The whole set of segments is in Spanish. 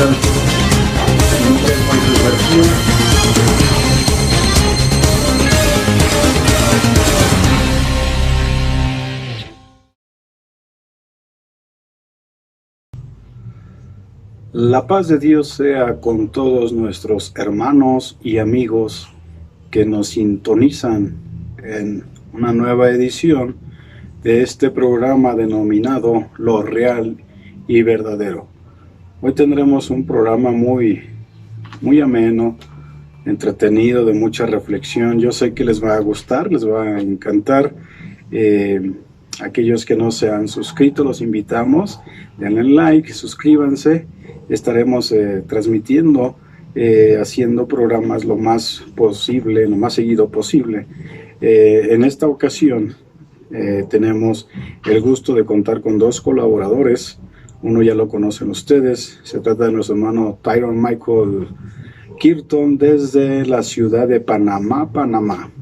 escuchar en otros países García. La paz de Dios sea con todos nuestros hermanos y amigos que nos sintonizan en una nueva edición de este programa denominado Lo Real y Verdadero. Hoy tendremos un programa muy ameno, entretenido, de mucha reflexión. Yo sé que les va a gustar, les va a encantar. Aquellos que no se han suscrito, los invitamos, denle like, suscríbanse. Estaremos transmitiendo, haciendo programas lo más posible, lo más seguido posible. En esta ocasión tenemos el gusto de contar con dos colaboradores. Uno ya lo conocen ustedes, se trata de nuestro hermano Tyron Michael Kirton desde la ciudad de Panamá.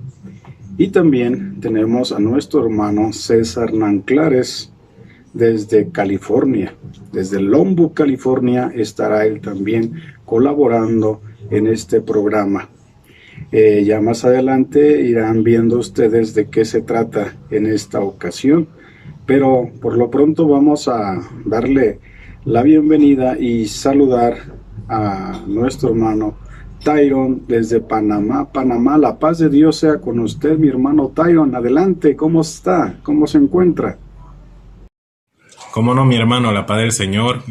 Y también tenemos a nuestro hermano César Nanclares desde California, desde Lombok, California. Estará él también colaborando en este programa. Ya más adelante irán viendo ustedes de qué se trata en esta ocasión, pero por lo pronto vamos a darle la bienvenida y saludar a nuestro hermano Tyron desde Panamá. La paz de Dios sea con usted, mi hermano Tyron. Adelante, ¿cómo está? ¿Cómo se encuentra? Cómo no, mi hermano, la paz del Señor.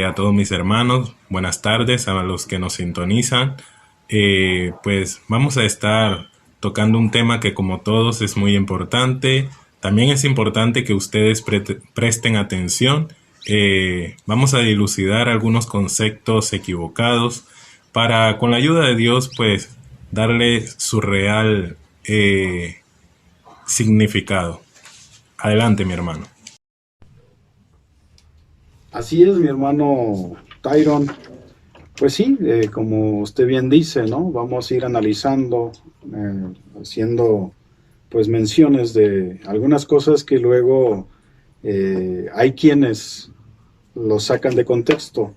A todos mis hermanos, buenas tardes a los que nos sintonizan. Pues vamos a estar tocando un tema que, como todos, es muy importante. También es importante que ustedes presten atención. Vamos a dilucidar algunos conceptos equivocados para, con la ayuda de Dios, pues darle su real significado. Adelante, mi hermano. Así es, mi hermano Tyron. Pues sí, como usted bien dice, ¿no? Vamos a ir analizando, haciendo pues menciones de algunas cosas que luego hay quienes lo sacan de contexto.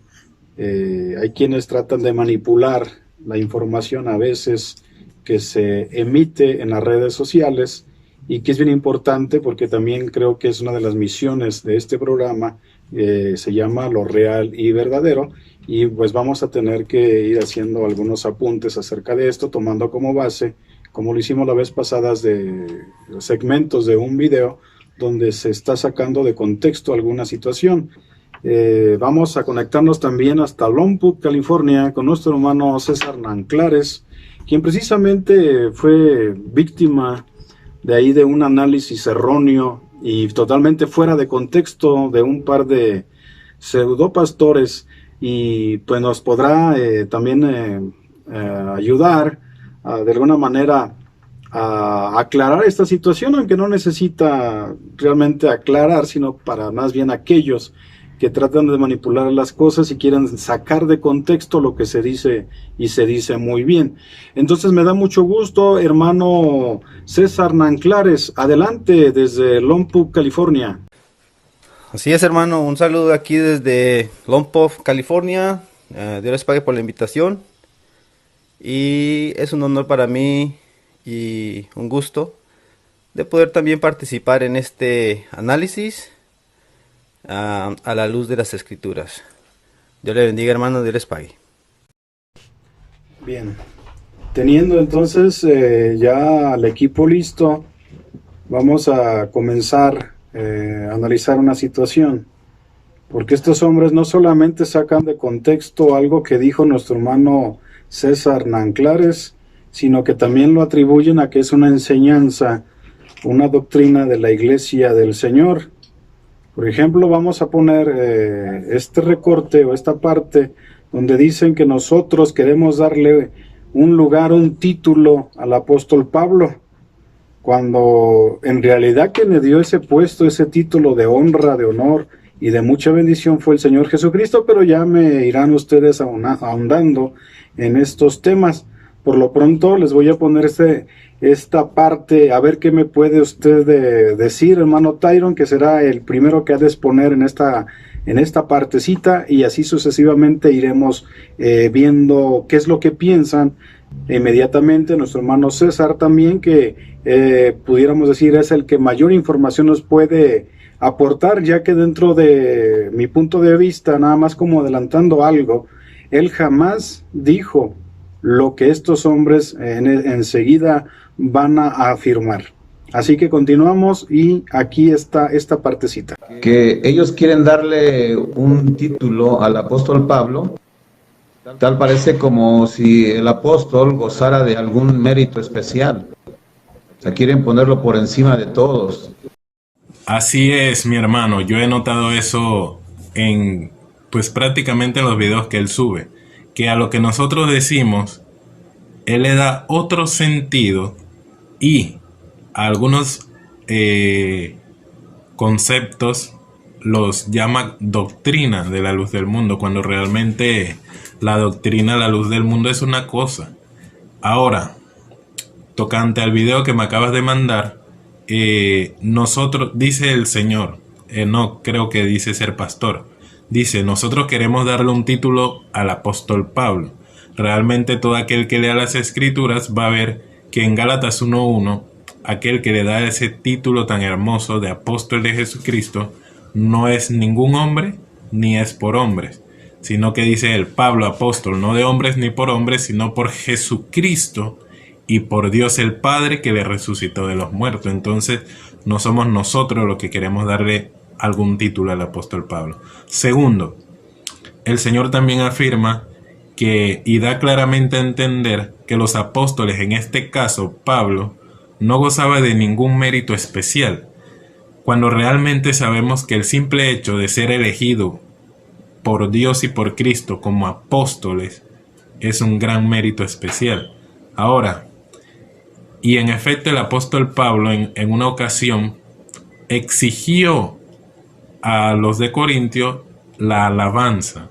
Hay quienes tratan de manipular la información a veces que se emite en las redes sociales, y que es bien importante porque también creo que es una de las misiones de este programa. Se llama Lo Real y Verdadero, y pues vamos a tener que ir haciendo algunos apuntes acerca de esto, tomando como base, como lo hicimos la vez pasada, de segmentos de un video donde se está sacando de contexto alguna situación. Vamos a conectarnos también hasta Lombok, California, con nuestro hermano César Nanclares, quien precisamente fue víctima de ahí de un análisis erróneo y totalmente fuera de contexto de un par de pseudopastores, y pues nos podrá también ayudar de alguna manera a aclarar esta situación, aunque no necesita realmente aclarar, sino para más bien aquellos que tratan de manipular las cosas y quieren sacar de contexto lo que se dice, y se dice muy bien. Entonces me da mucho gusto, hermano César Nanclares. Adelante desde Lombok, California. Así es, hermano, un saludo aquí desde Lombok, California. Dios les pague por la invitación, y es un honor para mí y un gusto de poder también participar en este análisis a la luz de las Escrituras. Dios le bendiga, hermano, Dios les pague. Bien, teniendo entonces ya al equipo listo, vamos a comenzar a analizar una situación, porque estos hombres no solamente sacan de contexto algo que dijo nuestro hermano César Nanclares, sino que también lo atribuyen a que es una enseñanza, una doctrina de la Iglesia del Señor. Por ejemplo, vamos a poner este recorte o esta parte donde dicen que nosotros queremos darle un lugar, un título al apóstol Pablo, cuando en realidad quien le dio ese puesto, ese título de honra, de honor y de mucha bendición fue el Señor Jesucristo. Pero ya me irán ustedes ahondando en estos temas. Por lo pronto les voy a poner esta parte, a ver qué me puede usted decir, hermano Tyron, que será el primero que ha de exponer en esta en esta partecita y así sucesivamente iremos viendo qué es lo que piensan. Inmediatamente nuestro hermano César también, que pudiéramos decir es el que mayor información nos puede aportar, ya que dentro de mi punto de vista, nada más como adelantando algo, él jamás dijo lo que estos hombres enseguida van a afirmar. Así que continuamos y aquí está esta partecita. Que ellos quieren darle un título al apóstol Pablo, tal parece como si el apóstol gozara de algún mérito especial. O sea, quieren ponerlo por encima de todos. Así es, mi hermano. Yo he notado eso pues prácticamente en los videos que él sube, que a lo que nosotros decimos, él le da otro sentido y a algunos conceptos los llama doctrina de la luz del mundo, cuando realmente la doctrina de la luz del mundo es una cosa. Ahora, tocante al video que me acabas de mandar, nosotros, dice el Señor, no creo que dice ser pastor, dice, nosotros queremos darle un título al apóstol Pablo. Realmente todo aquel que lea las escrituras va a ver que en Gálatas 1:1, aquel que le da ese título tan hermoso de apóstol de Jesucristo no es ningún hombre ni es por hombres, sino que dice el Pablo apóstol, no de hombres ni por hombres, sino por Jesucristo y por Dios el Padre que le resucitó de los muertos. Entonces no somos nosotros los que queremos darle algún título al apóstol Pablo. Segundo, el Señor también afirma y da claramente a entender que los apóstoles, en este caso Pablo, no gozaba de ningún mérito especial, cuando realmente sabemos que el simple hecho de ser elegido por Dios y por Cristo como apóstoles es un gran mérito especial. Ahora, y en efecto el apóstol Pablo en una ocasión exigió a los de Corintios la alabanza.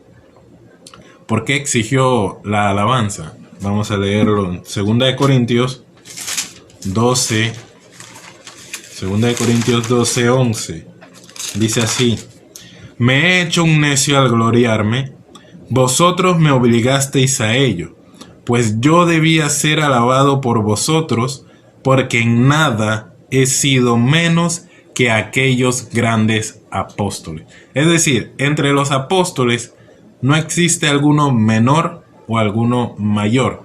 ¿Por qué exigió la alabanza? Vamos a leerlo en 2 Corintios 12, 2 Corintios 12:11. Dice así: me he hecho un necio al gloriarme, vosotros me obligasteis a ello, pues yo debía ser alabado por vosotros, porque en nada he sido menos que aquellos grandes apóstoles. Es decir, entre los apóstoles no existe alguno menor o alguno mayor.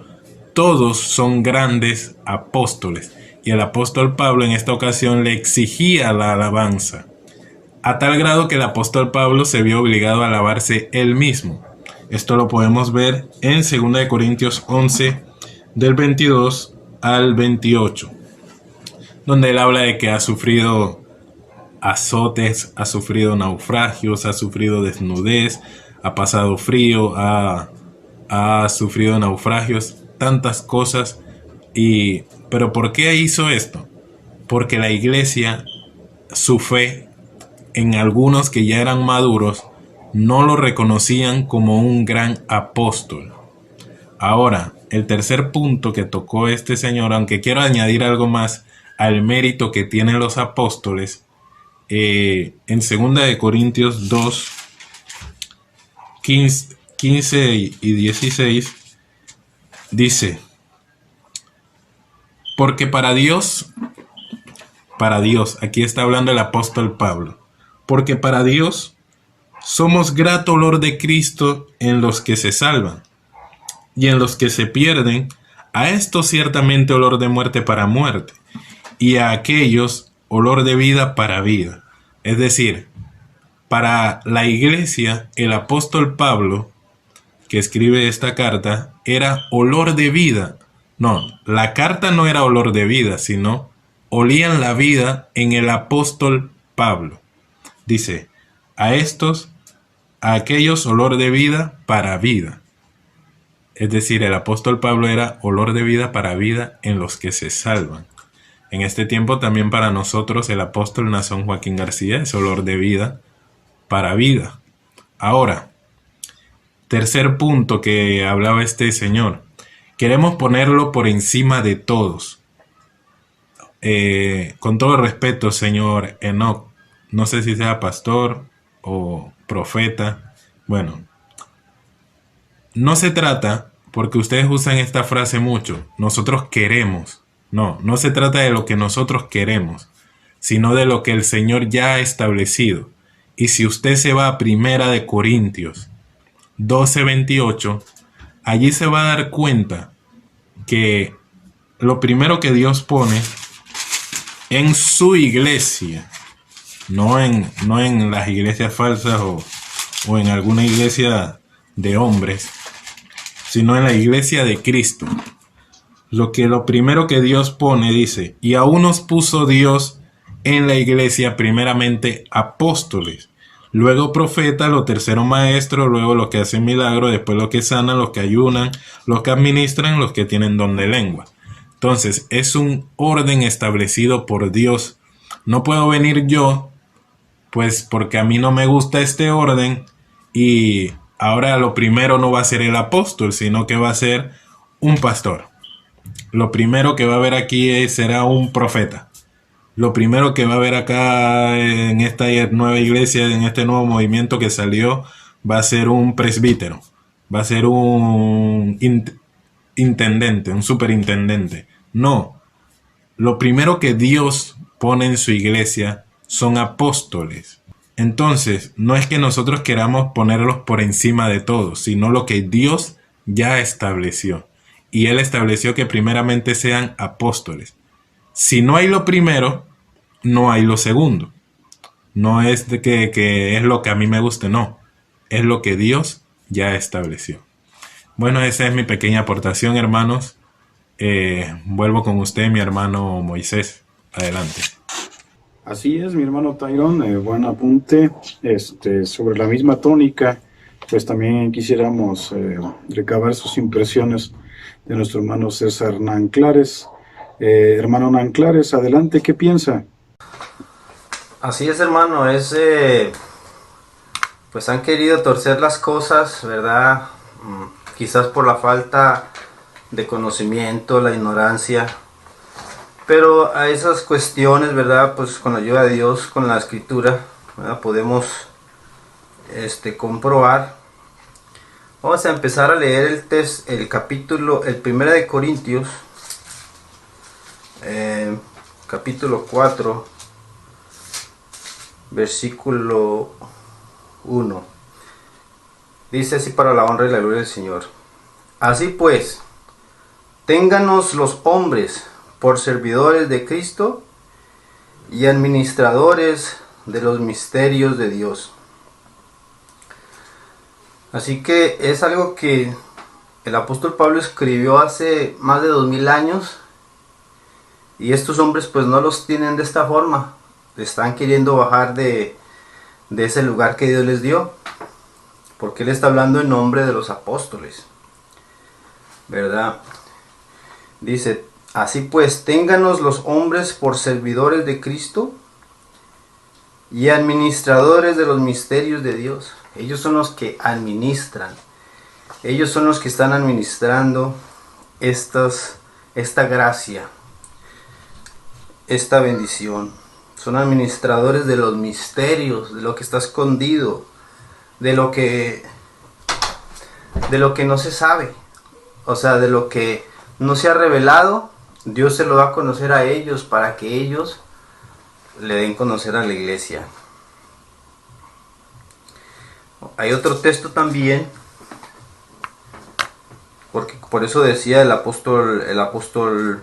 Todos son grandes apóstoles. Y el apóstol Pablo en esta ocasión le exigía la alabanza, a tal grado que el apóstol Pablo se vio obligado a alabarse él mismo. Esto lo podemos ver en 2 Corintios 11, del 22 al 28, donde él habla de que ha sufrido azotes, ha sufrido naufragios, ha sufrido desnudez, ha pasado frío, ha sufrido naufragios, tantas cosas. Pero ¿por qué hizo esto? Porque la iglesia, su fe, en algunos que ya eran maduros, no lo reconocían como un gran apóstol. Ahora, el tercer punto que tocó este señor, aunque quiero añadir algo más al mérito que tienen los apóstoles, en 2 Corintios 2, 15 y 16, dice: porque para Dios, aquí está hablando el apóstol Pablo, porque para Dios somos grato olor de Cristo en los que se salvan, y en los que se pierden, a estos ciertamente olor de muerte para muerte, y a aquellos olor de vida para vida. Es decir, para la iglesia, el apóstol Pablo, que escribe esta carta, era olor de vida. No, la carta no era olor de vida, sino olían la vida en el apóstol Pablo. Dice, a aquellos olor de vida para vida. Es decir, el apóstol Pablo era olor de vida para vida en los que se salvan. En este tiempo también para nosotros el apóstol Nazón Joaquín García es olor de vida para vida. Ahora, tercer punto que hablaba este señor. Queremos ponerlo por encima de todos. Con todo respeto, señor Enoch, no sé si sea pastor o profeta. Bueno, no se trata, porque ustedes usan esta frase mucho, nosotros queremos. No, no se trata de lo que nosotros queremos, sino de lo que el Señor ya ha establecido. Y si usted se va a Primera de Corintios 12:28, allí se va a dar cuenta que lo primero que Dios pone en su iglesia, no en las iglesias falsas o en alguna iglesia de hombres, sino en la iglesia de Cristo. Lo primero que Dios pone, dice, y aún nos puso Dios en la iglesia primeramente apóstoles, luego profetas, lo tercero maestros, luego los que hacen milagros, después los que sanan, los que ayunan, los que administran, los que tienen don de lengua. Entonces es un orden establecido por Dios. No puedo venir yo, pues porque a mí no me gusta este orden, y ahora lo primero no va a ser el apóstol, sino que va a ser un pastor. Lo primero que va a haber aquí será un profeta. Lo primero que va a haber acá en esta nueva iglesia, en este nuevo movimiento que salió, va a ser un presbítero. Va a ser un intendente, un superintendente. No. Lo primero que Dios pone en su iglesia son apóstoles. Entonces, no es que nosotros queramos ponerlos por encima de todos, sino lo que Dios ya estableció. Y Él estableció que primeramente sean apóstoles. Si no hay lo primero, no hay lo segundo. No es de que es lo que a mí me guste, no. Es lo que Dios ya estableció. Bueno, esa es mi pequeña aportación, hermanos. Vuelvo con usted, mi hermano Moisés. Adelante. Así es, mi hermano Tyrone, buen apunte. Sobre la misma tónica, pues también quisiéramos recabar sus impresiones de nuestro hermano César Nanclares. Hermano Nanclares, adelante, ¿qué piensa? Así es, hermano, pues han querido torcer las cosas, ¿verdad? Quizás por la falta de conocimiento, la ignorancia. Pero a esas cuestiones, ¿verdad? Pues con la ayuda de Dios, con la escritura, ¿verdad? Podemos comprobar. Vamos a empezar a leer el capítulo, el 1 de Corintios, capítulo 4, versículo 1. Dice así: para la honra y la gloria del Señor. Así pues, ténganos los hombres por servidores de Cristo y administradores de los misterios de Dios. Así que es algo que el apóstol Pablo escribió hace más de 2000 años, y estos hombres pues no los tienen de esta forma. Están queriendo bajar de ese lugar que Dios les dio, porque él está hablando en nombre de los apóstoles, ¿verdad? Dice: así pues, ténganos los hombres por servidores de Cristo y administradores de los misterios de Dios. Ellos son los que administran. Ellos son los que están administrando esta gracia, esta bendición. Son administradores de los misterios, de lo que está escondido, de lo que no se sabe. O sea, de lo que no se ha revelado, Dios se lo da a conocer a ellos para que ellos le den a conocer a la iglesia. Hay otro texto también, porque por eso decía el apóstol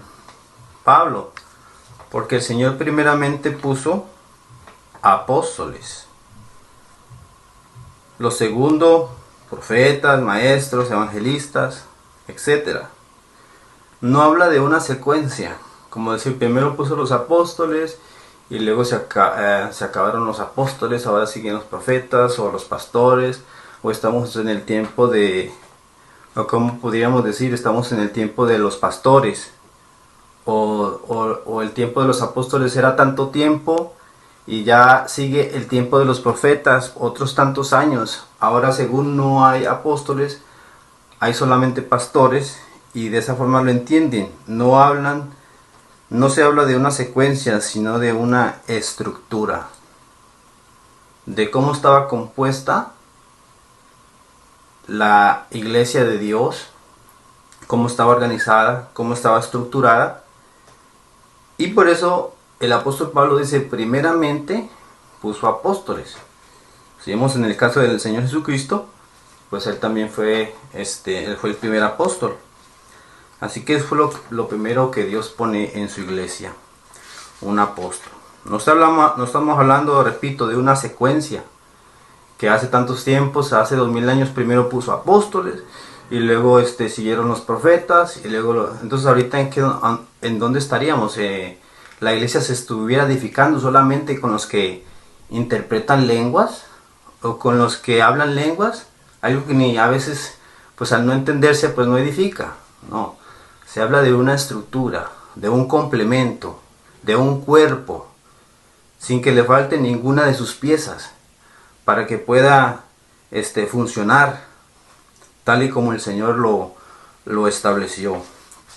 Pablo, porque el Señor primeramente puso apóstoles, lo segundo profetas, maestros, evangelistas, etcétera. No habla de una secuencia, como decir, primero puso los apóstoles y luego se acabaron los apóstoles, ahora siguen los profetas o los pastores, o estamos en el tiempo o como podríamos decir, estamos en el tiempo de los pastores, o el tiempo de los apóstoles era tanto tiempo y ya sigue el tiempo de los profetas, otros tantos años. Ahora, según no hay apóstoles, hay solamente pastores, y de esa forma lo entienden. No se habla de una secuencia, sino de una estructura. de cómo estaba compuesta la iglesia de Dios, cómo estaba organizada, cómo estaba estructurada. Y por eso el apóstol Pablo dice, primeramente puso apóstoles. Si vemos en el caso del Señor Jesucristo, pues él también él fue el primer apóstol. Así que fue lo primero que Dios pone en su iglesia, un apóstol. No estamos hablando, repito, de una secuencia que hace tantos tiempos, hace 2000 años primero puso apóstoles y luego siguieron los profetas y luego entonces ahorita en dónde estaríamos. La iglesia se estuviera edificando solamente con los que interpretan lenguas o con los que hablan lenguas, algo que ni a veces pues al no entenderse pues no edifica. No, se habla de una estructura, de un complemento, de un cuerpo, sin que le falte ninguna de sus piezas, para que pueda funcionar tal y como el Señor lo estableció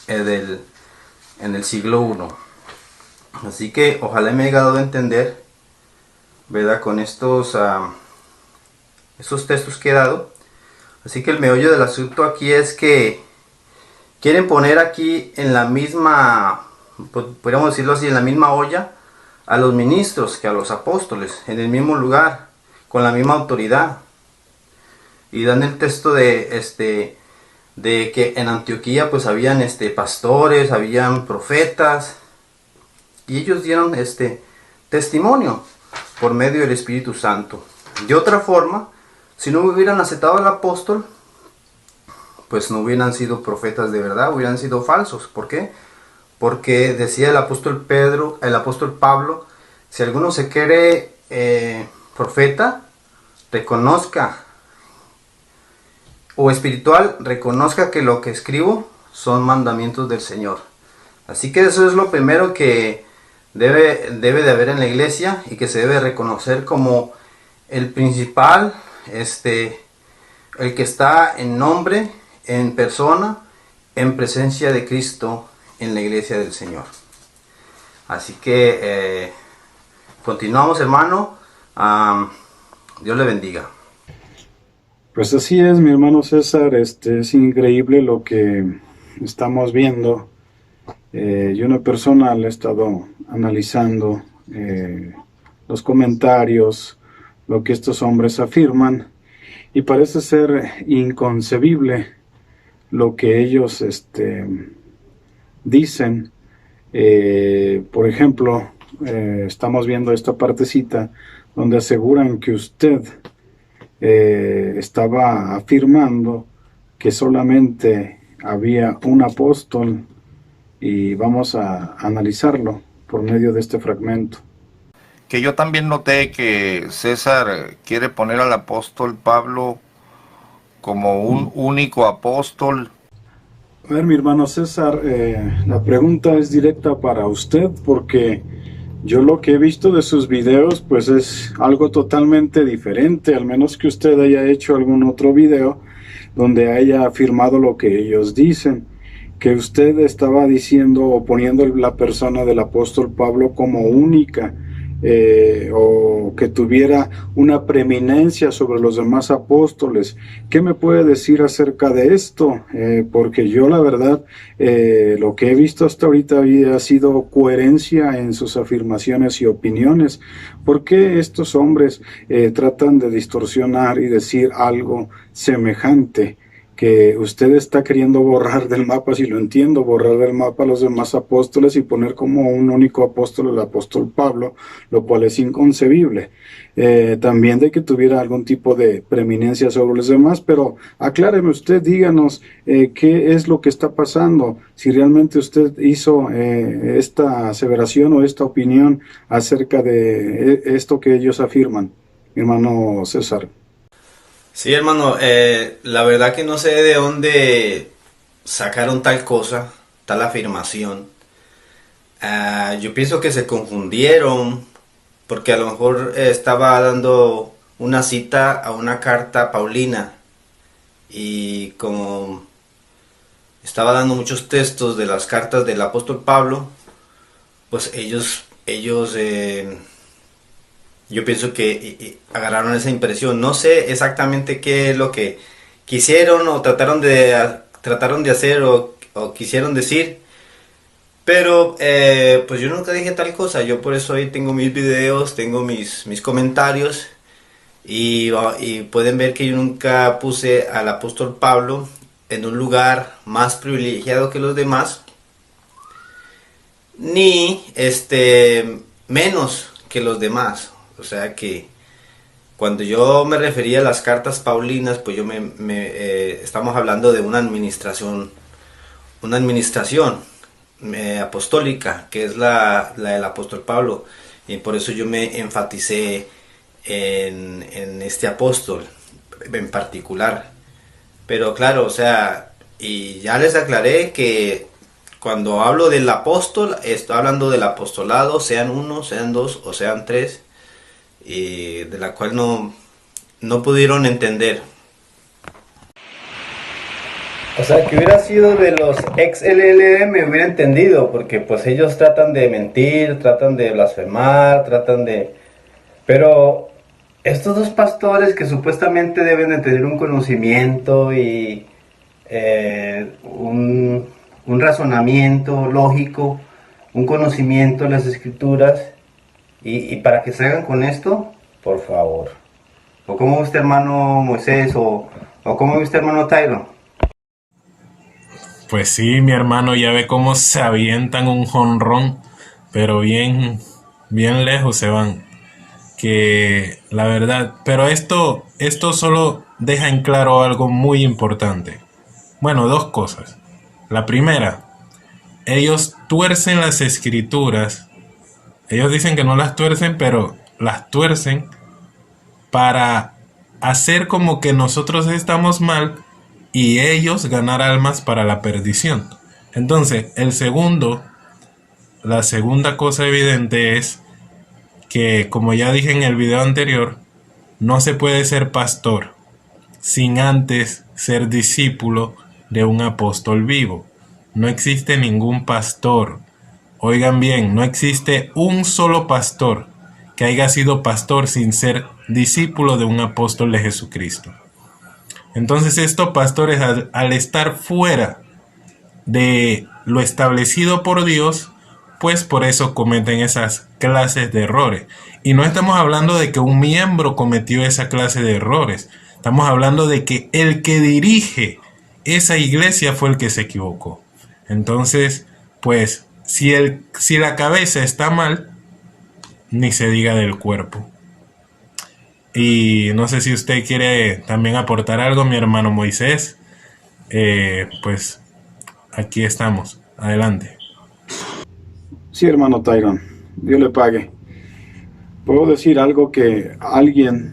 en el siglo I. Así que ojalá me haya dado a entender, ¿verdad?, con estos textos que he dado. Así que el meollo del asunto aquí es que quieren poner aquí en la misma, podríamos decirlo así, en la misma olla a los ministros que a los apóstoles, en el mismo lugar, con la misma autoridad. Y dan el texto de que en Antioquía pues habían pastores, habían profetas, y ellos dieron testimonio por medio del Espíritu Santo. De otra forma, si no hubieran aceptado al apóstol, pues no hubieran sido profetas de verdad, hubieran sido falsos. ¿Por qué? Porque decía el apóstol Pablo, si alguno se quiere profeta, reconozca, o espiritual, reconozca que lo que escribo son mandamientos del Señor. Así que eso es lo primero que debe de haber en la iglesia y que se debe reconocer como el principal, el que está en nombre, en persona, en presencia de Cristo en la iglesia del Señor. Así que continuamos, hermano. Dios le bendiga. Pues así es, mi hermano César, es increíble lo que estamos viendo. Yo una persona le he estado analizando los comentarios, lo que estos hombres afirman, y parece ser inconcebible lo que ellos dicen. Por ejemplo, estamos viendo esta partecita donde aseguran que usted estaba afirmando que solamente había un apóstol, y vamos a analizarlo por medio de este fragmento. Que yo también noté que César quiere poner al apóstol Pablo como un único apóstol. A ver, mi hermano César, la pregunta es directa para usted, porque yo lo que he visto de sus videos pues es algo totalmente diferente, al menos que usted haya hecho algún otro video donde haya afirmado lo que ellos dicen, que usted estaba diciendo o poniendo la persona del apóstol Pablo como única, o que tuviera una preeminencia sobre los demás apóstoles. ¿Qué me puede decir acerca de esto? Porque yo la verdad, lo que he visto hasta ahorita ha sido coherencia en sus afirmaciones y opiniones. ¿Por qué estos hombres tratan de distorsionar y decir algo semejante que usted está queriendo borrar del mapa? Si lo entiendo, borrar del mapa a los demás apóstoles y poner como un único apóstol el apóstol Pablo, lo cual es inconcebible. También de que tuviera algún tipo de preeminencia sobre los demás, pero acláreme usted, díganos qué es lo que está pasando, si realmente usted hizo esta aseveración o esta opinión acerca de esto que ellos afirman, mi hermano César. Sí, hermano, la verdad que no sé de dónde sacaron tal cosa, tal afirmación. Yo pienso que se confundieron porque a lo mejor estaba dando una cita a una carta paulina, y como estaba dando muchos textos de las cartas del apóstol Pablo, pues ellos Yo pienso que agarraron esa impresión. No sé exactamente qué es lo que quisieron o trataron de hacer o quisieron decir. Pero pues yo nunca dije tal cosa. Yo por eso ahí tengo mis videos, tengo mis comentarios. Y pueden ver que yo nunca puse al apóstol Pablo en un lugar más privilegiado que los demás, ni menos que los demás. O sea que cuando yo me refería a las cartas paulinas, pues estamos hablando de una administración apostólica, que es la del apóstol Pablo, y por eso yo me enfaticé en este apóstol en particular. Pero claro, o sea, y ya les aclaré que cuando hablo del apóstol, estoy hablando del apostolado, sean uno, sean dos o sean tres, y de la cual no pudieron entender. O sea, que hubiera sido de los ex LLM, me hubiera entendido, porque pues ellos tratan de mentir, tratan de blasfemar, Pero estos dos pastores que supuestamente deben de tener un conocimiento y un razonamiento lógico, un conocimiento de las escrituras, y para que salgan con esto, por favor. ¿O cómo ve usted, hermano Moisés? ¿O cómo ve usted, hermano Tyron? Pues sí, mi hermano, ya ve cómo se avientan un jonrón, pero bien, bien lejos se van. Que la verdad, pero esto solo deja en claro algo muy importante. Bueno, dos cosas. La primera, ellos tuercen las escrituras. Ellos dicen que no las tuercen, pero las tuercen para hacer como que nosotros estamos mal y ellos ganar almas para la perdición. Entonces, la segunda cosa evidente es que, como ya dije en el video anterior, no se puede ser pastor sin antes ser discípulo de un apóstol vivo. No existe ningún pastor. Oigan bien, no existe un solo pastor que haya sido pastor sin ser discípulo de un apóstol de Jesucristo. Entonces estos pastores, al estar fuera de lo establecido por Dios, pues por eso cometen esas clases de errores. Y no estamos hablando de que un miembro cometió esa clase de errores. Estamos hablando de que el que dirige esa iglesia fue el que se equivocó. Entonces, pues, si la cabeza está mal, ni se diga del cuerpo. Y no sé si usted quiere también aportar algo, mi hermano Moisés. Pues aquí estamos. Adelante. Sí, hermano Tyron, Dios le pague. Puedo decir algo que alguien,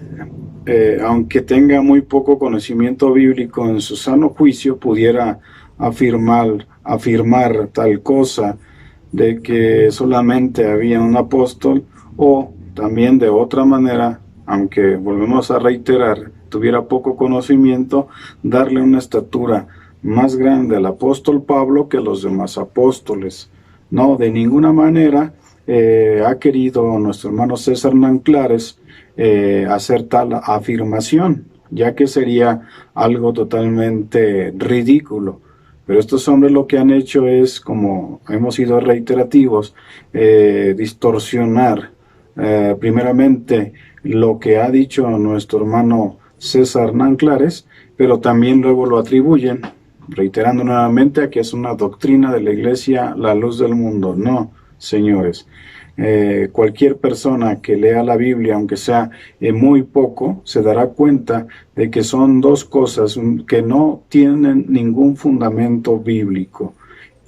aunque tenga muy poco conocimiento bíblico, en su sano juicio pudiera afirmar tal cosa, de que solamente había un apóstol, o también de otra manera, aunque volvemos a reiterar, tuviera poco conocimiento, darle una estatura más grande al apóstol Pablo que los demás apóstoles. No, de ninguna manera ha querido nuestro hermano César Nanclares hacer tal afirmación, ya que sería algo totalmente ridículo. Pero estos hombres lo que han hecho es, como hemos sido reiterativos, distorsionar primeramente lo que ha dicho nuestro hermano César Nanclares, pero también luego lo atribuyen, reiterando nuevamente, a que es una doctrina de la iglesia, la luz del mundo. No, señores. Cualquier persona que lea la Biblia, aunque sea muy poco, se dará cuenta de que son dos cosas que no tienen ningún fundamento bíblico.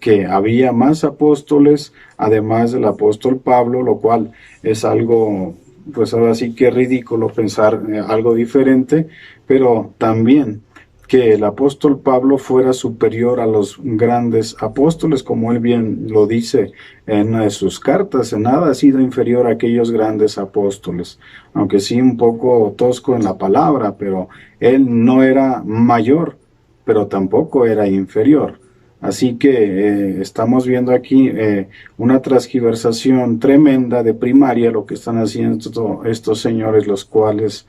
Que había más apóstoles además del apóstol Pablo, lo cual es algo, pues ahora sí que ridículo pensar algo diferente, pero también que el apóstol Pablo fuera superior a los grandes apóstoles, como él bien lo dice en una de sus cartas. En nada ha sido inferior a aquellos grandes apóstoles, aunque sí un poco tosco en la palabra, pero él no era mayor, pero tampoco era inferior. Así que estamos viendo aquí una transgiversación tremenda de primaria, lo que están haciendo estos señores, los cuales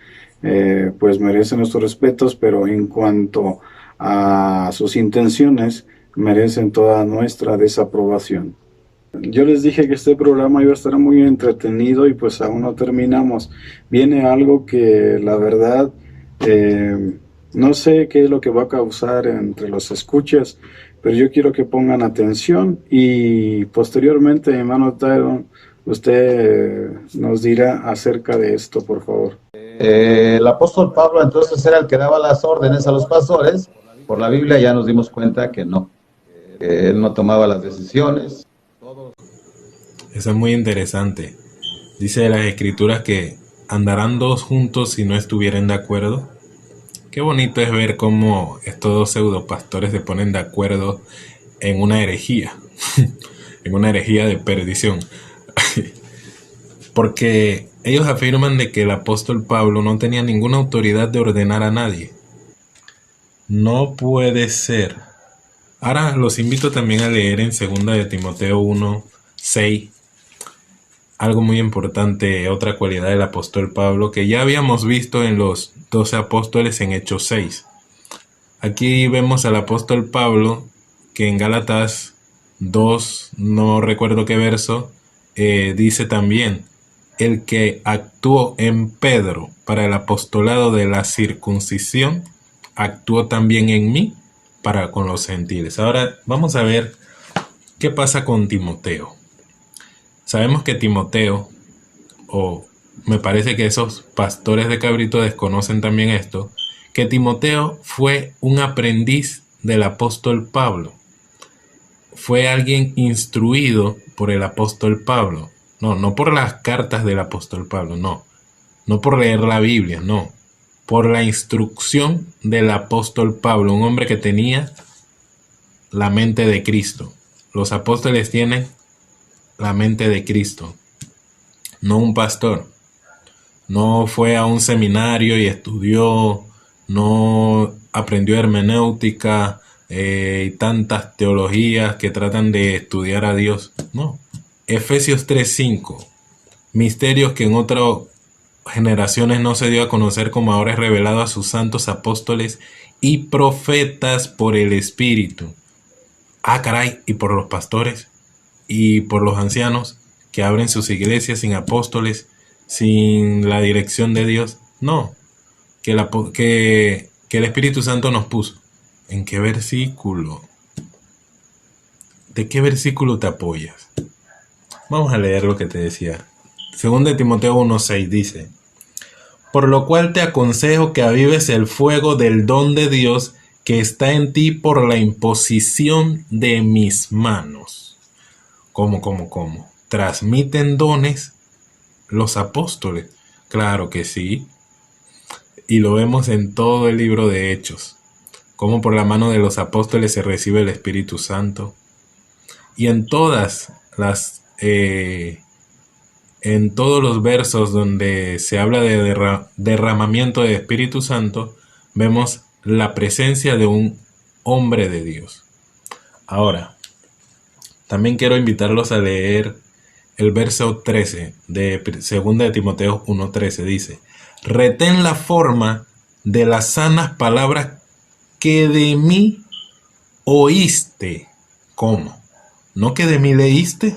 pues merecen nuestros respetos, pero en cuanto a sus intenciones, merecen toda nuestra desaprobación. Yo les dije que este programa iba a estar muy entretenido y pues aún no terminamos. Viene algo que la verdad no sé qué es lo que va a causar entre los escuchas, pero yo quiero que pongan atención y posteriormente, hermano Tyron, usted nos dirá acerca de esto, por favor. El apóstol Pablo entonces era el que daba las órdenes a los pastores. Por la Biblia ya nos dimos cuenta que no, que él no tomaba las decisiones. Eso es muy interesante. Dice de las escrituras que andarán dos juntos si no estuvieran de acuerdo. Qué bonito es ver cómo estos dos pseudopastores se ponen de acuerdo en una herejía, en una herejía de perdición. Porque ellos afirman de que el apóstol Pablo no tenía ninguna autoridad de ordenar a nadie. No puede ser. Ahora los invito también a leer en 2 de Timoteo 1:6. Algo muy importante, otra cualidad del apóstol Pablo que ya habíamos visto en los 12 apóstoles en Hechos 6. Aquí vemos al apóstol Pablo que en Gálatas 2, no recuerdo qué verso, dice también: el que actuó en Pedro para el apostolado de la circuncisión, actuó también en mí para con los gentiles. Ahora vamos a ver qué pasa con Timoteo. Sabemos que Timoteo, o me parece que esos pastores de cabrito desconocen también esto, que Timoteo fue un aprendiz del apóstol Pablo. Fue alguien instruido por el apóstol Pablo. No por las cartas del apóstol Pablo, no por leer la Biblia, no. Por la instrucción del apóstol Pablo, un hombre que tenía la mente de Cristo. Los apóstoles tienen la mente de Cristo, no un pastor. No fue a un seminario y estudió, no aprendió hermenéutica y tantas teologías que tratan de estudiar a Dios. No. Efesios 3:5. Misterios que en otras generaciones no se dio a conocer, como ahora es revelado a sus santos apóstoles y profetas por el Espíritu. Ah, caray, y por los pastores y por los ancianos que abren sus iglesias sin apóstoles, sin la dirección de Dios. No, que el Espíritu Santo nos puso. ¿En qué versículo? ¿De qué versículo te apoyas? Vamos a leer lo que te decía. 2 de Timoteo 1:6 dice: por lo cual te aconsejo que avives el fuego del don de Dios que está en ti por la imposición de mis manos. ¿Cómo? ¿Transmiten dones los apóstoles? Claro que sí. Y lo vemos en todo el libro de Hechos. Cómo por la mano de los apóstoles se recibe el Espíritu Santo. Y en todas las... en todos los versos donde se habla de derramamiento de Espíritu Santo, vemos la presencia de un hombre de Dios. Ahora, también quiero invitarlos a leer el verso 13 de 2 de Timoteo 1:13. Dice: retén la forma de las sanas palabras que de mí oíste. ¿Cómo? ¿No que de mí leíste?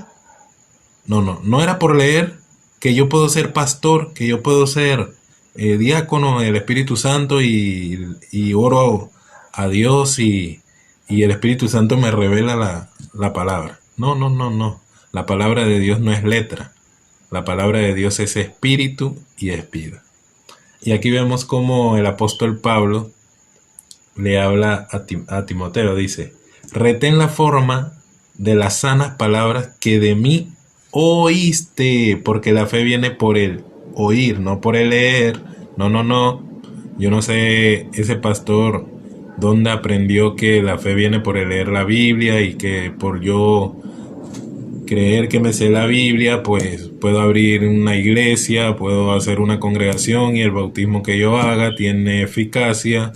No era por leer que yo puedo ser pastor, que yo puedo ser diácono del Espíritu Santo y oro a Dios y el Espíritu Santo me revela la palabra. No. La palabra de Dios no es letra. La palabra de Dios es espíritu y es vida. Y aquí vemos cómo el apóstol Pablo le habla a Timoteo. Dice: retén la forma de las sanas palabras que de mí oíste, porque la fe viene por el oír, no por el leer. No. Yo no sé ese pastor dónde aprendió que la fe viene por el leer la Biblia y que por yo creer que me sé la Biblia, pues puedo abrir una iglesia, puedo hacer una congregación y el bautismo que yo haga tiene eficacia,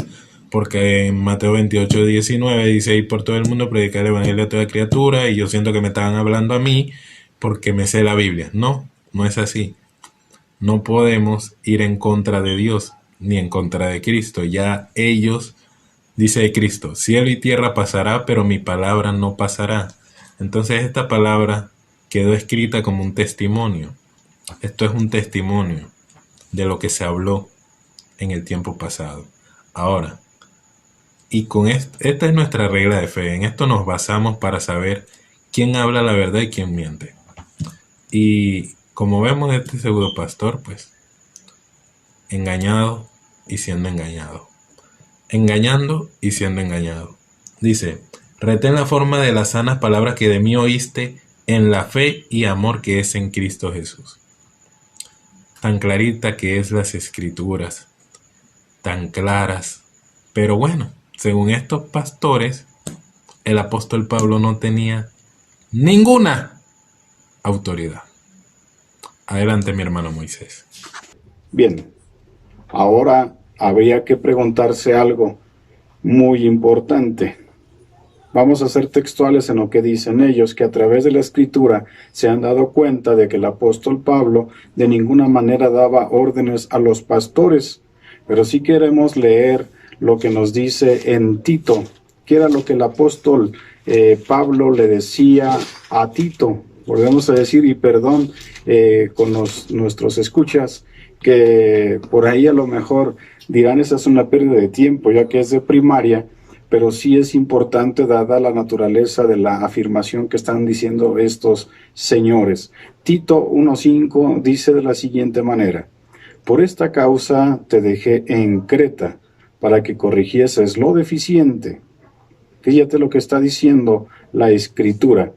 porque en Mateo 28:19 dice: ir por todo el mundo, predicar el evangelio a toda criatura, y yo siento que me estaban hablando a mí porque me sé la Biblia. No, no es así. No podemos ir en contra de Dios ni en contra de Cristo. Ya ellos, dice Cristo, cielo y tierra pasará, pero mi palabra no pasará. Entonces esta palabra quedó escrita como un testimonio. Esto es un testimonio de lo que se habló en el tiempo pasado. Ahora, y con esta es nuestra regla de fe. En esto nos basamos para saber quién habla la verdad y quién miente. Y como vemos, este pseudo pastor, pues, engañado y siendo engañado. Engañando y siendo engañado. Dice: retén la forma de las sanas palabras que de mí oíste, en la fe y amor que es en Cristo Jesús. Tan clarita que es las escrituras, tan claras. Pero bueno, según estos pastores, el apóstol Pablo no tenía ninguna autoridad. Adelante, mi hermano Moisés. Bien, ahora habría que preguntarse algo muy importante. Vamos a ser textuales en lo que dicen ellos, que a través de la escritura se han dado cuenta de que el apóstol Pablo de ninguna manera daba órdenes a los pastores, pero sí queremos leer lo que nos dice en Tito, que era lo que el apóstol Pablo le decía a Tito. Volvemos a decir, y perdón con nuestros escuchas, que por ahí a lo mejor dirán esa es una pérdida de tiempo, ya que es de primaria, pero sí es importante dada la naturaleza de la afirmación que están diciendo estos señores. Tito 1:5 dice de la siguiente manera: por esta causa te dejé en Creta, para que corrigieses lo deficiente. Fíjate lo que está diciendo la Escritura.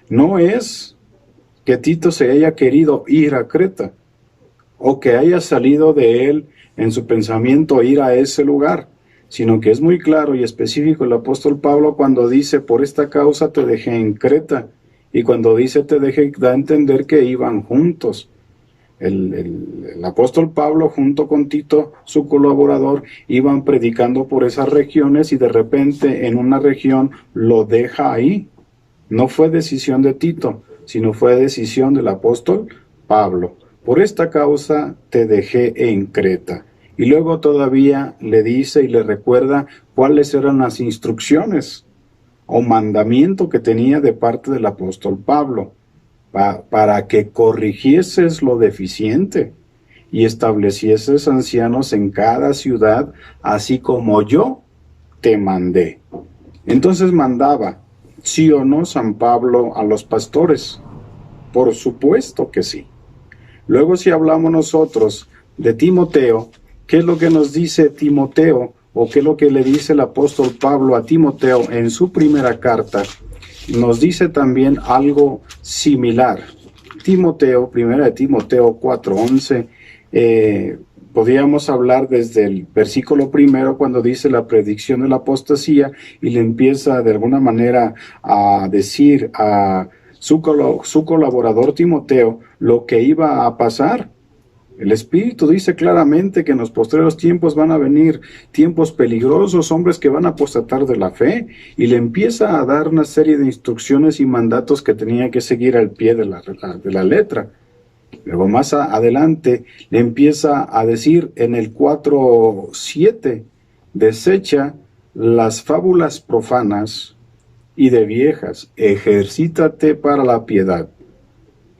No es que Tito se haya querido ir a Creta, o que haya salido de él en su pensamiento ir a ese lugar, sino que es muy claro y específico el apóstol Pablo cuando dice: por esta causa te dejé en Creta, y cuando dice te dejé, da a entender que iban juntos. El apóstol Pablo junto con Tito, su colaborador, iban predicando por esas regiones, y de repente en una región lo deja ahí. No fue decisión de Tito, sino fue decisión del apóstol Pablo. Por esta causa te dejé en Creta. Y luego todavía le dice y le recuerda cuáles eran las instrucciones o mandamiento que tenía de parte del apóstol Pablo, para que corrigieses lo deficiente y establecieses ancianos en cada ciudad, así como yo te mandé. Entonces mandaba, ¿sí o no, San Pablo a los pastores? Por supuesto que sí. Luego, si hablamos nosotros de Timoteo, ¿qué es lo que nos dice Timoteo? ¿O qué es lo que le dice el apóstol Pablo a Timoteo en su primera carta? Nos dice también algo similar. Timoteo, primera de Timoteo 4:11, podríamos hablar desde el versículo primero cuando dice la predicción de la apostasía, y le empieza de alguna manera a decir a su colaborador Timoteo lo que iba a pasar. El Espíritu dice claramente que en los postreros tiempos van a venir tiempos peligrosos, hombres que van a apostatar de la fe, y le empieza a dar una serie de instrucciones y mandatos que tenía que seguir al pie de la letra. Luego más adelante le empieza a decir en el 4:7, desecha las fábulas profanas y de viejas, ejercítate para la piedad.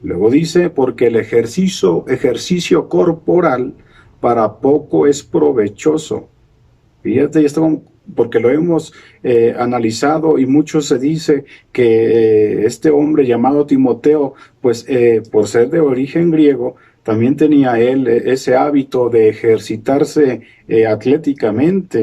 Luego dice, porque el ejercicio corporal para poco es provechoso. Fíjate, porque lo hemos analizado, y mucho se dice que este hombre llamado Timoteo, pues por ser de origen griego, también tenía él ese hábito de ejercitarse atléticamente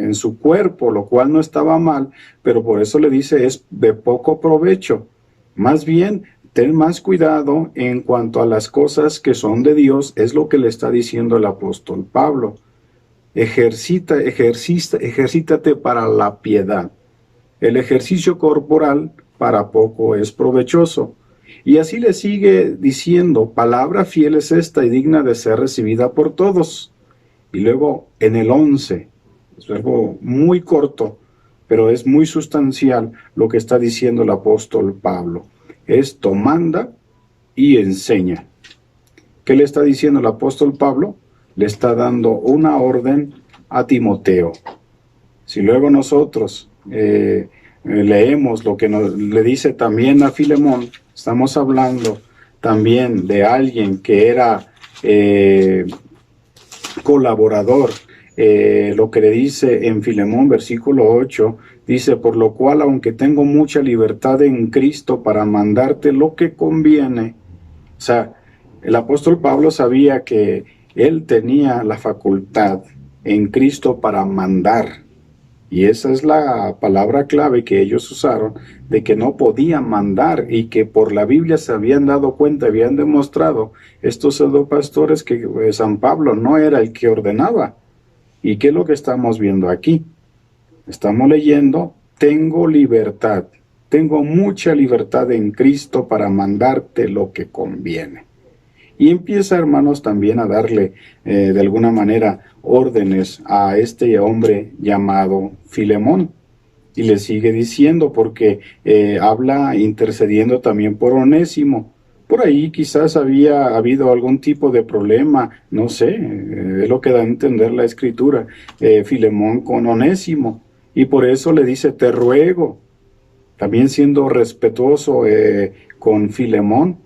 en su cuerpo, lo cual no estaba mal, pero por eso le dice es de poco provecho. Más bien, ten más cuidado en cuanto a las cosas que son de Dios, es lo que le está diciendo el apóstol Pablo. Ejercítate para la piedad. El ejercicio corporal para poco es provechoso. Y así le sigue diciendo, palabra fiel es esta y digna de ser recibida por todos. Y luego en el 11, Es algo muy corto, pero es muy sustancial lo que está diciendo el apóstol Pablo. Esto manda y enseña. ¿Qué le está diciendo el apóstol Pablo? Le está dando una orden a Timoteo. Si luego nosotros leemos lo que le dice también a Filemón, estamos hablando también de alguien que era colaborador. Lo que le dice en Filemón, versículo 8, dice: por lo cual, aunque tengo mucha libertad en Cristo para mandarte lo que conviene. O sea, el apóstol Pablo sabía que él tenía la facultad en Cristo para mandar. Y esa es la palabra clave que ellos usaron, de que no podían mandar, y que por la Biblia se habían dado cuenta, habían demostrado estos pseudopastores que San Pablo no era el que ordenaba. ¿Y qué es lo que estamos viendo aquí? Estamos leyendo: tengo libertad, tengo mucha libertad en Cristo para mandarte lo que conviene. Y empieza, hermanos, también a darle de alguna manera órdenes a este hombre llamado Filemón. Y le sigue diciendo, porque habla intercediendo también por Onésimo. Por ahí quizás había habido algún tipo de problema, no sé, es lo que da a entender la escritura, Filemón con Onésimo. Y por eso le dice: te ruego, también siendo respetuoso con Filemón,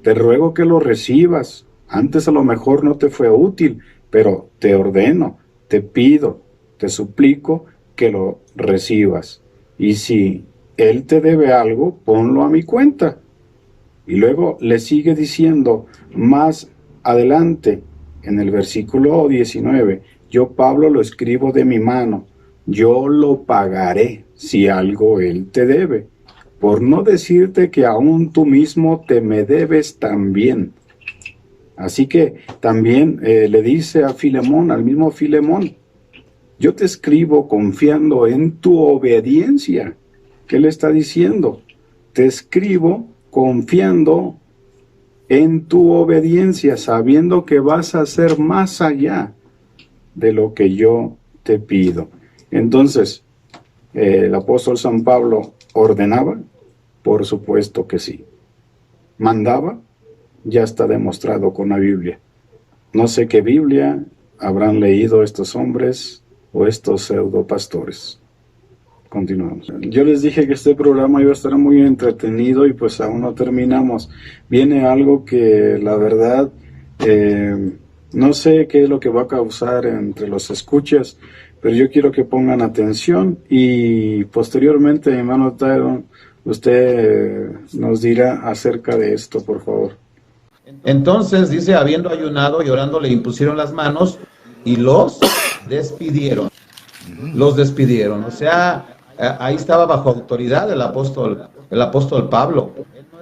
te ruego que lo recibas. Antes a lo mejor no te fue útil, pero te ordeno, te pido, te suplico que lo recibas. Y si él te debe algo, ponlo a mi cuenta. Y luego le sigue diciendo más adelante, en el versículo 19, yo, Pablo, lo escribo de mi mano, yo lo pagaré si algo él te debe, por no decirte que aún tú mismo te me debes también. Así que también le dice a Filemón, al mismo Filemón: yo te escribo confiando en tu obediencia. ¿Qué le está diciendo? Te escribo confiando en tu obediencia, sabiendo que vas a hacer más allá de lo que yo te pido. Entonces, el apóstol San Pablo ordenaba, por supuesto que sí. Mandaba, ya está demostrado con la Biblia. No sé qué Biblia habrán leído estos hombres o estos pseudopastores. Continuamos. Yo les dije que este programa iba a estar muy entretenido y pues aún no terminamos. Viene algo que la verdad no sé qué es lo que va a causar entre los escuchas, pero yo quiero que pongan atención y posteriormente, hermano Tyron, usted nos dirá acerca de esto, por favor. Entonces dice: habiendo ayunado y orando, le impusieron las manos y los despidieron. Los despidieron. O sea, ahí estaba bajo autoridad el apóstol Pablo.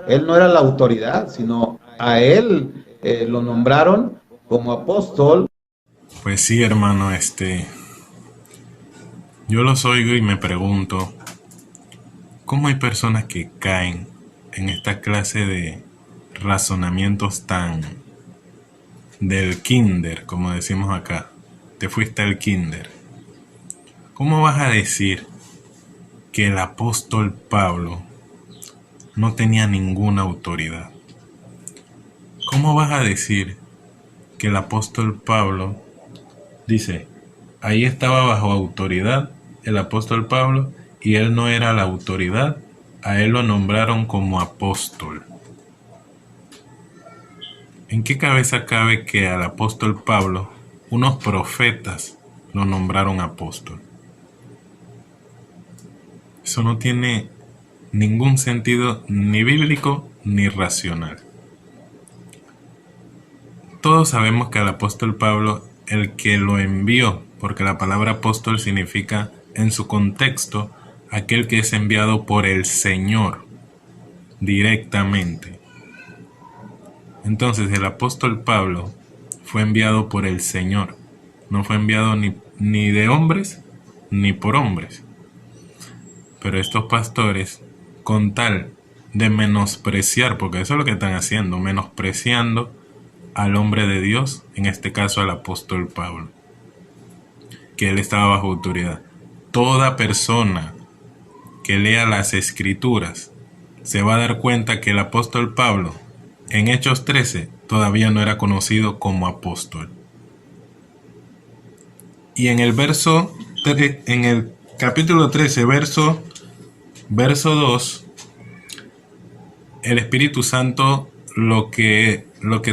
Él no era la autoridad, sino a él lo nombraron como apóstol. Pues sí, hermano, yo los oigo y me pregunto, ¿cómo hay personas que caen en esta clase de razonamientos tan del kinder, como decimos acá? Te fuiste al kinder. ¿Cómo vas a decir que el apóstol Pablo no tenía ninguna autoridad? ¿Cómo vas a decir que el apóstol Pablo dice, ahí estaba bajo autoridad el apóstol Pablo y él no era la autoridad, a él lo nombraron como apóstol? ¿En qué cabeza cabe que al apóstol Pablo unos profetas lo nombraron apóstol? Eso no tiene ningún sentido ni bíblico ni racional. Todos sabemos que al apóstol Pablo, el que lo envió, porque la palabra apóstol significa en su contexto aquel que es enviado por el Señor directamente. Entonces el apóstol Pablo fue enviado por el Señor, no fue enviado ni de hombres ni por hombres. Pero estos pastores, con tal de menospreciar, porque eso es lo que están haciendo, menospreciando al hombre de Dios, en este caso al apóstol Pablo. que él estaba bajo autoridad. Toda persona que lea las Escrituras se va a dar cuenta que el apóstol Pablo en Hechos 13 todavía no era conocido como apóstol. Y en el en el capítulo 13, verso 2, el Espíritu Santo lo que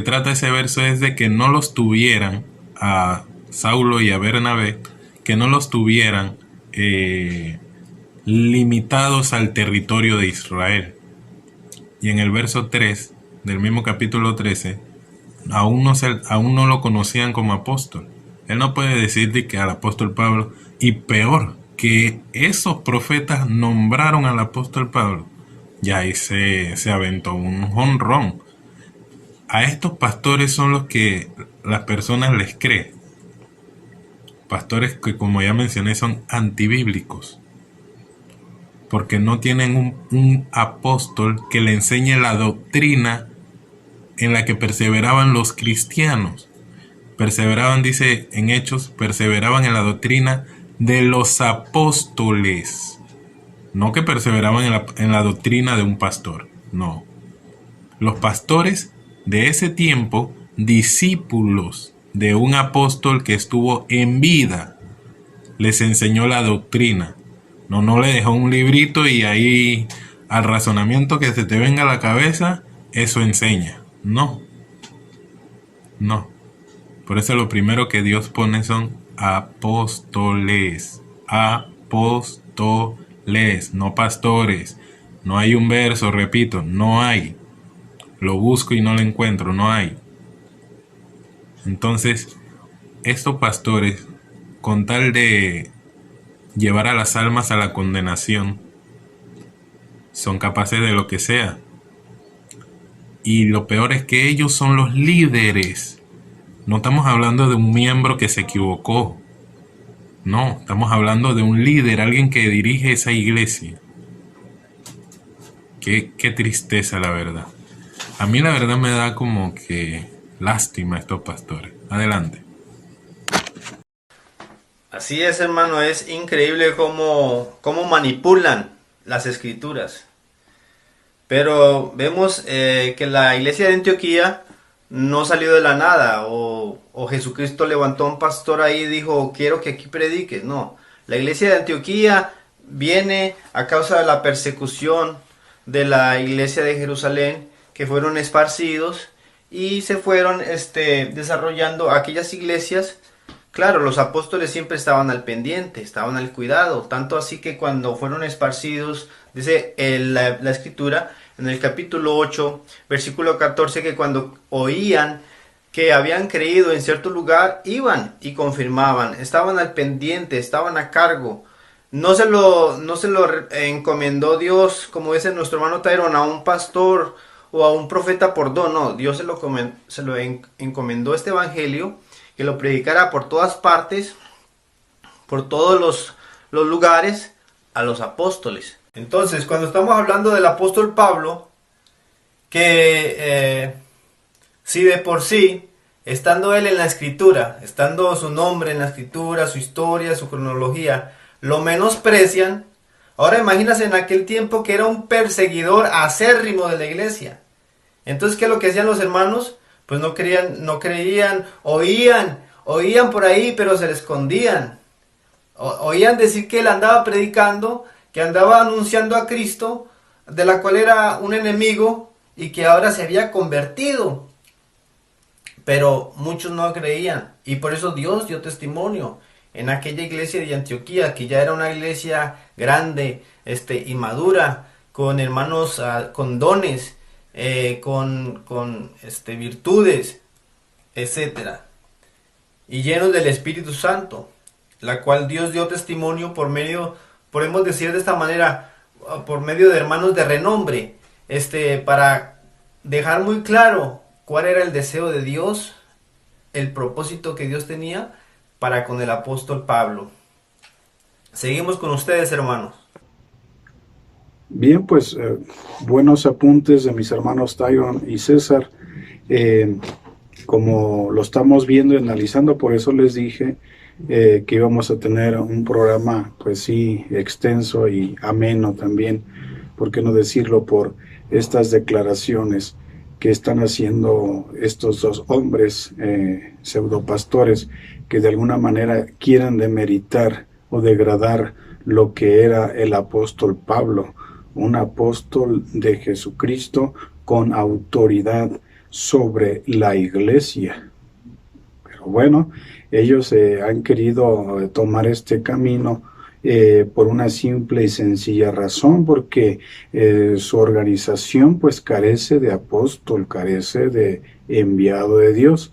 trata ese verso es de que no los tuvieran a Saulo y a Bernabé, que no los tuvieran limitados al territorio de Israel. Y en el verso 3 del mismo capítulo 13, aún no lo conocían como apóstol. Él no puede decir de que al apóstol Pablo, y peor, que esos profetas nombraron al apóstol Pablo. Ya ahí se aventó un jonrón. A estos pastores son los que las personas les creen. Pastores que, como ya mencioné, son antibíblicos. Porque no tienen un apóstol que le enseñe la doctrina en la que perseveraban los cristianos. Perseveraban, dice en Hechos, perseveraban en la doctrina de los apóstoles. No que perseveraban en la doctrina de un pastor. No. Los pastores de ese tiempo, discípulos de un apóstol que estuvo en vida, les enseñó la doctrina. No le dejó un librito y ahí al razonamiento que se te venga a la cabeza, eso enseña. No. Por eso lo primero que Dios pone son apóstoles. Apóstoles, no pastores. No hay un verso, repito, no hay. Lo busco y no lo encuentro, no hay. Entonces, estos pastores, con tal de llevar a las almas a la condenación, son capaces de lo que sea. Y lo peor es que ellos son los líderes. No estamos hablando de un miembro que se equivocó. No, estamos hablando de un líder, alguien que dirige esa iglesia. Qué tristeza, la verdad. A mí la verdad me da como que lástima a estos pastores. Adelante. Así es, hermano, es increíble cómo manipulan las escrituras. Pero vemos que la iglesia de Antioquía no salió de la nada, o Jesucristo levantó a un pastor ahí y dijo, quiero que aquí prediques. No, la iglesia de Antioquía viene a causa de la persecución de la iglesia de Jerusalén, que fueron esparcidos y se fueron desarrollando aquellas iglesias. Claro, los apóstoles siempre estaban al pendiente, estaban al cuidado, tanto así que cuando fueron esparcidos, dice la escritura en el capítulo 8, versículo 14, que cuando oían que habían creído en cierto lugar, iban y confirmaban, estaban al pendiente, estaban a cargo. No se lo encomendó Dios, como dice nuestro hermano Tyrone, a un pastor o a un profeta por don. No, Dios se lo encomendó este evangelio, que lo predicara por todas partes, por todos los lugares, a los apóstoles. Entonces, cuando estamos hablando del apóstol Pablo, que si de por sí, estando él en la escritura, estando su nombre en la escritura, su historia, su cronología, lo menosprecian. Ahora imagínense en aquel tiempo que era un perseguidor acérrimo de la iglesia. Entonces, ¿qué es lo que hacían los hermanos? Pues no creían, oían por ahí, pero se le escondían. Oían decir que él andaba predicando, que andaba anunciando a Cristo, de la cual era un enemigo y que ahora se había convertido. Pero muchos no creían, y por eso Dios dio testimonio en aquella iglesia de Antioquía, que ya era una iglesia grande y madura, con hermanos con dones, con virtudes, etcétera, y llenos del Espíritu Santo, la cual Dios dio testimonio podemos decir de esta manera, por medio de hermanos de renombre, para dejar muy claro cuál era el deseo de Dios, el propósito que Dios tenía para con el apóstol Pablo. Seguimos con ustedes, hermanos. Bien, pues buenos apuntes de mis hermanos Tyron y César. como lo estamos viendo y analizando, por eso les dije que íbamos a tener un programa, pues sí, extenso y ameno también, ¿por qué no decirlo? Por estas declaraciones que están haciendo estos dos hombres pseudopastores que de alguna manera quieran demeritar o degradar lo que era el apóstol Pablo, un apóstol de Jesucristo con autoridad sobre la iglesia. Pero bueno, ellos han querido tomar este camino por una simple y sencilla razón, porque su organización pues carece de apóstol, carece de enviado de Dios.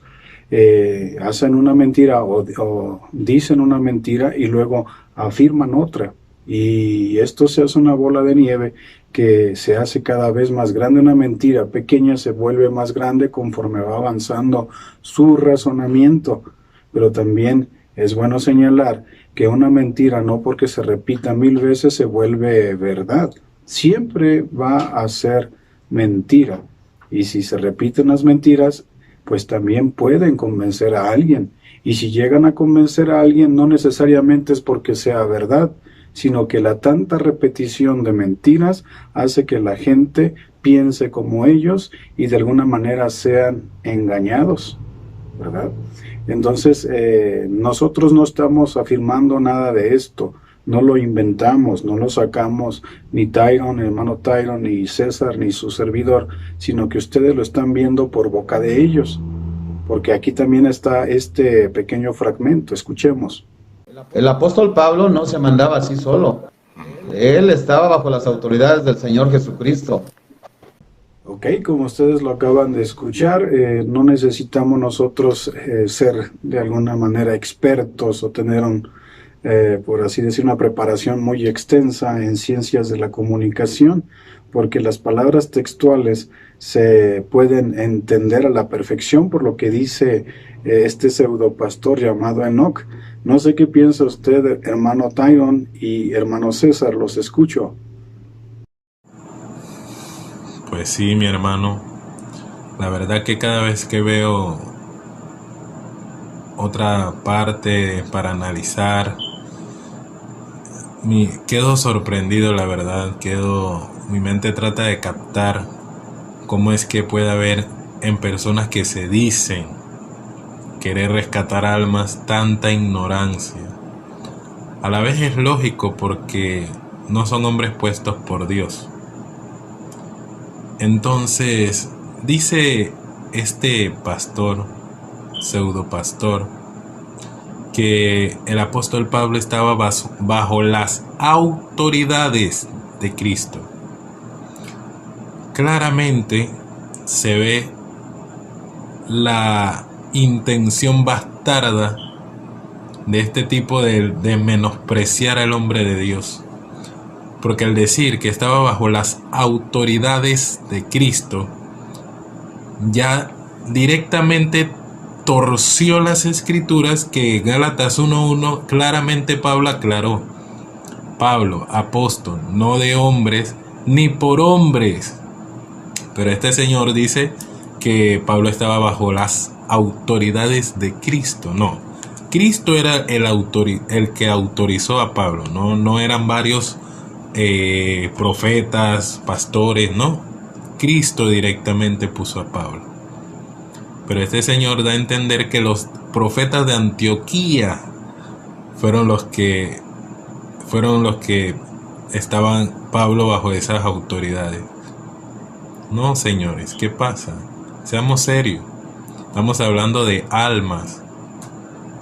Hacen una mentira o dicen una mentira y luego afirman otra. Y esto se hace una bola de nieve que se hace cada vez más grande. Una mentira pequeña se vuelve más grande conforme va avanzando su razonamiento. Pero también es bueno señalar que una mentira, no porque se repita 1000 veces, se vuelve verdad. Siempre va a ser mentira. Y si se repiten las mentiras, pues también pueden convencer a alguien. Y si llegan a convencer a alguien, no necesariamente es porque sea verdad, sino que la tanta repetición de mentiras hace que la gente piense como ellos y de alguna manera sean engañados, ¿verdad? Entonces, nosotros no estamos afirmando nada de esto, no lo inventamos, no lo sacamos ni Tyron, el hermano Tyron, ni César, ni su servidor, sino que ustedes lo están viendo por boca de ellos, porque aquí también está este pequeño fragmento, escuchemos. El apóstol Pablo no se mandaba así solo. Él estaba bajo las autoridades del Señor Jesucristo. Ok, como ustedes lo acaban de escuchar, no necesitamos nosotros ser de alguna manera expertos o tener por así decir, una preparación muy extensa en ciencias de la comunicación, porque las palabras textuales se pueden entender a la perfección por lo que dice este pseudopastor llamado Enoch. No sé qué piensa usted, hermano Tyron y hermano César, los escucho. Pues sí, mi hermano. La verdad que cada vez que veo otra parte para analizar, quedo sorprendido, la verdad. Mi mente trata de captar cómo es que puede haber en personas que se dicen querer rescatar almas tanta ignorancia. A la vez es lógico porque no son hombres puestos por Dios. Entonces, dice este pastor, pseudopastor, que el apóstol Pablo estaba bajo las autoridades de Cristo. Claramente se ve la intención bastarda de este tipo de menospreciar al hombre de Dios. Porque al decir que estaba bajo las autoridades de Cristo, ya directamente torció las escrituras que Gálatas 1:1 claramente Pablo aclaró. Pablo, apóstol, no de hombres, ni por hombres. Pero este señor dice que Pablo estaba bajo las autoridades de Cristo. No, Cristo era el que autorizó a Pablo, no eran varios profetas, pastores, no. Cristo directamente puso a Pablo. Pero este señor da a entender que los profetas de Antioquía fueron los que estaban Pablo bajo esas autoridades. No, señores, ¿qué pasa? Seamos serios. Estamos hablando de almas.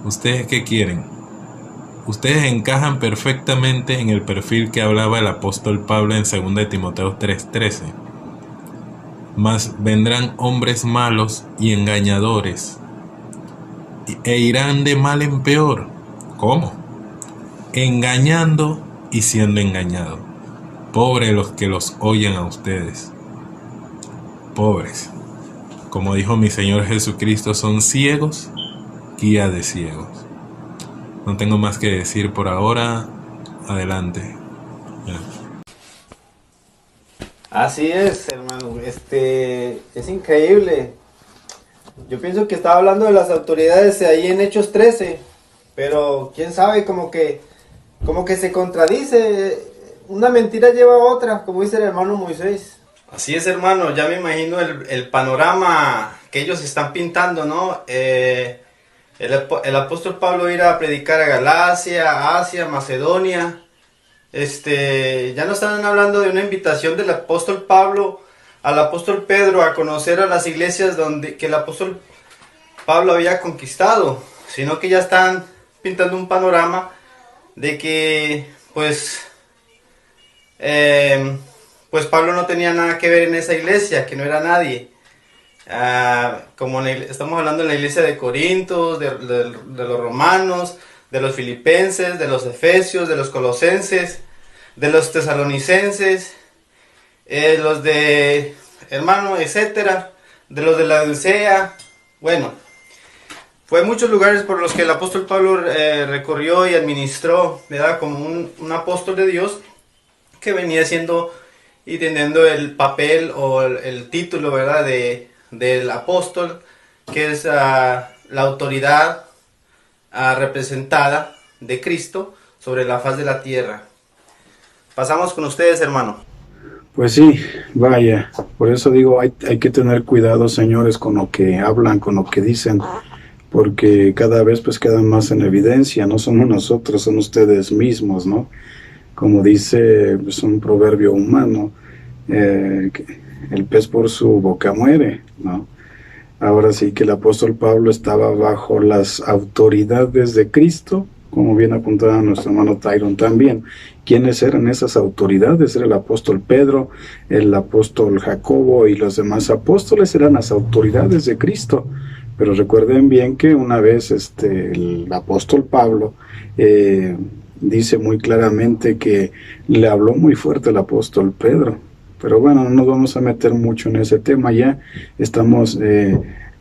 ¿Ustedes qué quieren? Ustedes encajan perfectamente en el perfil que hablaba el apóstol Pablo en 2 de Timoteo 3:13. Mas vendrán hombres malos y engañadores, e irán de mal en peor. ¿Cómo? Engañando y siendo engañados. Pobres los que los oyen a ustedes. Pobres. Como dijo mi Señor Jesucristo, son ciegos, guía de ciegos. No tengo más que decir por ahora. Adelante. Ya. Así es, hermano. Es increíble Yo pienso que estaba hablando de las autoridades ahí en Hechos 13, pero quién sabe, como que se contradice, una mentira lleva a otra, como dice el hermano Moisés. Así es, hermano, ya me imagino el panorama que ellos están pintando, ¿no? El apóstol Pablo irá a predicar a Galacia, Asia, Macedonia. Ya no están hablando de una invitación del apóstol Pablo al apóstol Pedro a conocer a las iglesias que el apóstol Pablo había conquistado, sino que ya están pintando un panorama de que pues Pablo no tenía nada que ver en esa iglesia, que no era nadie. Estamos hablando de la iglesia de Corinto, de los romanos, de los filipenses, de los efesios, de los colosenses, de los tesalonicenses, los de hermano, etcétera, de los de la Odisea. Bueno, fue muchos lugares por los que el apóstol Pablo recorrió y administró, ¿verdad? Como un apóstol de Dios que venía siendo y teniendo el papel o el título, ¿verdad? Del apóstol, que es la autoridad representada de Cristo sobre la faz de la tierra. Pasamos con ustedes, hermano. Pues sí, vaya, por eso digo, hay que tener cuidado, señores, con lo que hablan, con lo que dicen, porque cada vez pues quedan más en evidencia, no somos nosotros, son ustedes mismos, ¿no? Como dice pues, un proverbio humano, el pez por su boca muere, ¿no? Ahora sí que el apóstol Pablo estaba bajo las autoridades de Cristo, como bien apuntaba nuestro hermano Tyron también. ¿Quiénes eran esas autoridades? Era el apóstol Pedro, el apóstol Jacobo y los demás apóstoles eran las autoridades de Cristo. Pero recuerden bien que una vez el apóstol Pablo dice muy claramente que le habló muy fuerte el apóstol Pedro. Pero bueno, no nos vamos a meter mucho en ese tema, ya estamos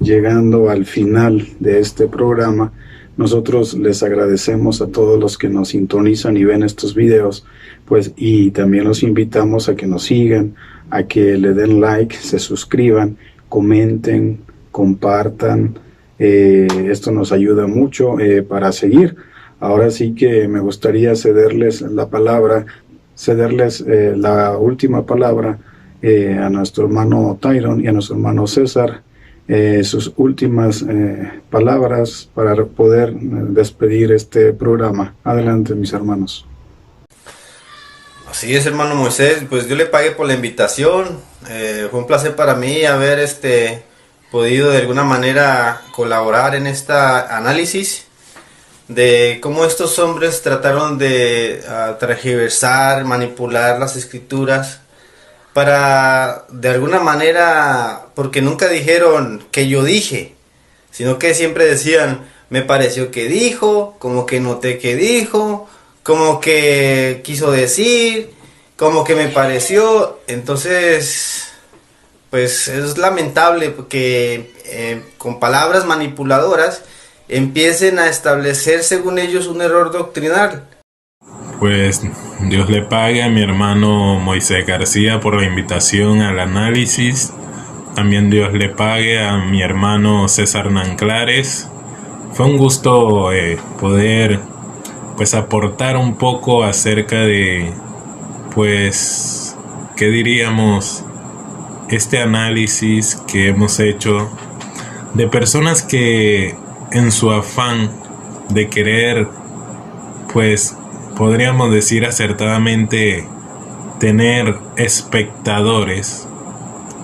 llegando al final de este programa. Nosotros les agradecemos a todos los que nos sintonizan y ven estos videos, pues, y también los invitamos a que nos sigan, a que le den like, se suscriban, comenten, compartan. Esto nos ayuda mucho para seguir. Ahora sí que me gustaría cederles la última palabra a nuestro hermano Tyron y a nuestro hermano César, sus últimas palabras para poder despedir este programa. Adelante, mis hermanos. Así es, hermano Moisés, pues Dios le pague por la invitación. Fue un placer para mí haber podido de alguna manera colaborar en este análisis de cómo estos hombres trataron de tergiversar, manipular las escrituras para, de alguna manera, porque nunca dijeron que yo dije, sino que siempre decían, me pareció que dijo, como que noté que dijo, como que quiso decir, como que me pareció. Entonces, pues es lamentable que con palabras manipuladoras empiecen a establecer según ellos un error doctrinal. Pues Dios le pague a mi hermano Moisés García por la invitación al análisis. También Dios le pague a mi hermano César Nanclares. Fue un gusto poder pues aportar un poco acerca de, pues, ¿qué diríamos? Este análisis que hemos hecho de personas que en su afán de querer, pues, podríamos decir acertadamente, tener espectadores,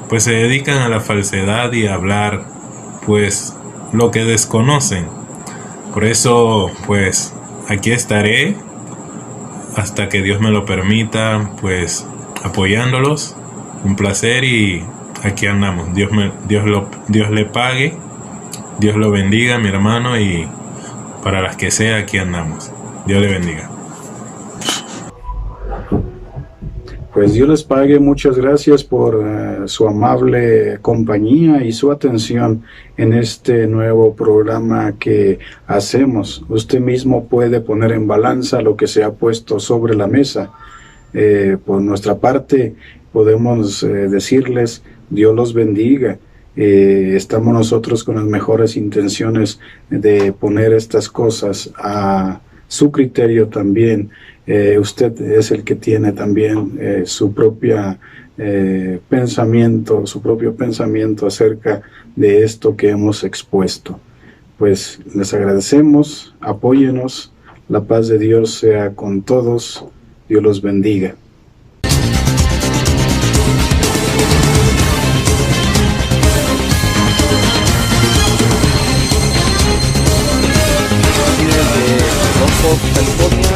pues se dedican a la falsedad y a hablar, pues, lo que desconocen. Por eso, pues, aquí estaré hasta que Dios me lo permita, pues, apoyándolos. Un placer y aquí andamos. Dios le pague, Dios lo bendiga, mi hermano, y para las que sea, aquí andamos. Dios le bendiga. Pues Dios les pague, muchas gracias por su amable compañía y su atención en este nuevo programa que hacemos. Usted mismo puede poner en balanza lo que se ha puesto sobre la mesa. Por nuestra parte podemos decirles, Dios los bendiga, estamos nosotros con las mejores intenciones de poner estas cosas a su criterio también. Usted es el que tiene también su propio pensamiento acerca de esto que hemos expuesto. Pues les agradecemos, apóyenos, la paz de Dios sea con todos, Dios los bendiga. Aquí desde Lompoc, California,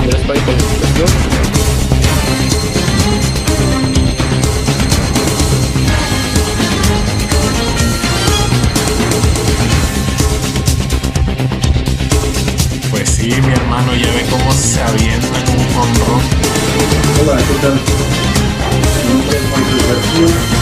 gracias por la invitación. Pues sí, mi hermano, ya ve cómo se avientan un jonrón. Hola, ¿qué tal? Mi nombre es Juan Luis García.